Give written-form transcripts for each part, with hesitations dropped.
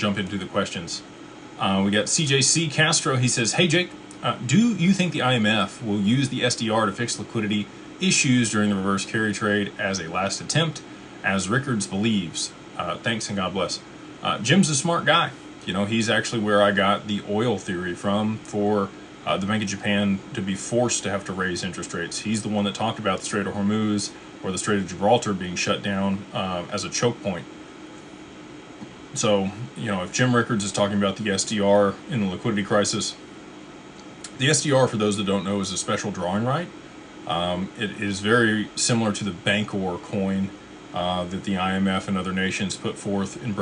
jump into the questions. We got CJC Castro. He says, "Hey Jake, do you think the IMF will use the SDR to fix liquidity issues during the reverse carry trade as a last attempt, as Rickards believes? Thanks and God bless." Jim's a smart guy. You know, he's actually where I got the oil theory from for the Bank of Japan to be forced to have to raise interest rates. He's the one that talked about the Strait of Hormuz or the Strait of Gibraltar being shut down as a choke point. So, you know, if Jim Rickards is talking about the SDR in the liquidity crisis, the SDR, for those that don't know, is a special drawing right. It is very similar to the Bancor coin that the IMF and other nations put forth at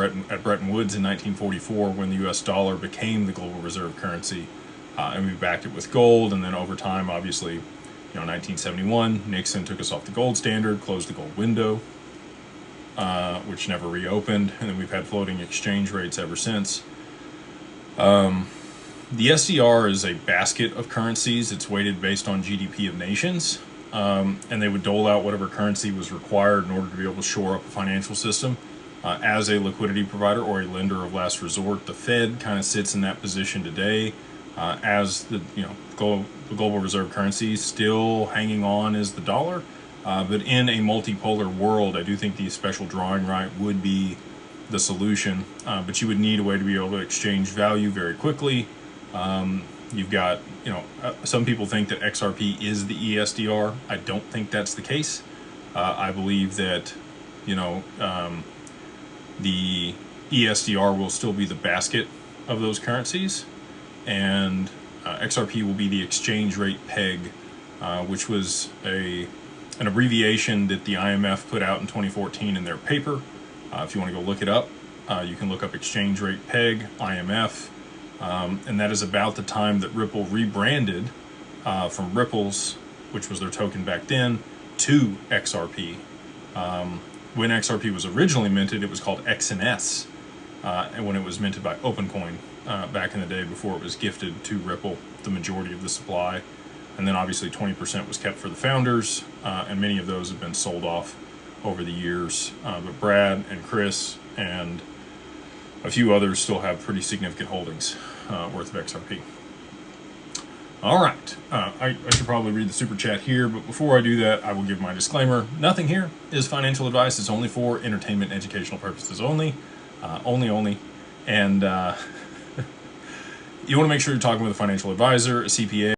Bretton Woods in 1944 when the US dollar became the global reserve currency. And we backed it with gold, and then over time, obviously, you know, 1971, Nixon took us off the gold standard, closed the gold window, which never reopened, and then we've had floating exchange rates ever since. The SDR is a basket of currencies. It's weighted based on GDP of nations, and they would dole out whatever currency was required in order to be able to shore up a financial system. As a liquidity provider or a lender of last resort, the Fed kind of sits in that position today. As the global reserve currency, still hanging on is the dollar, but in a multipolar world, I do think the special drawing right would be the solution. But you would need a way to be able to exchange value very quickly. You've got, you know, some people think that XRP is the ESDR. I don't think that's the case. I believe that, you know, the ESDR will still be the basket of those currencies, and XRP will be the exchange rate peg, which was an abbreviation that the IMF put out in 2014 in their paper. If you want to go look it up, you can look up exchange rate peg, IMF, and that is about the time that Ripple rebranded from Ripples, which was their token back then, to XRP. When XRP was originally minted, it was called XNS, and when it was minted by OpenCoin back in the day before it was gifted to Ripple, the majority of the supply. And then obviously 20% was kept for the founders, and many of those have been sold off over the years. But Brad and Chris and a few others still have pretty significant holdings worth of XRP. All right, I should probably read the super chat here, but before I do that, I will give my disclaimer. Nothing here is financial advice. It's only for entertainment and educational purposes only. And you want to make sure you're talking with a financial advisor, a CPA,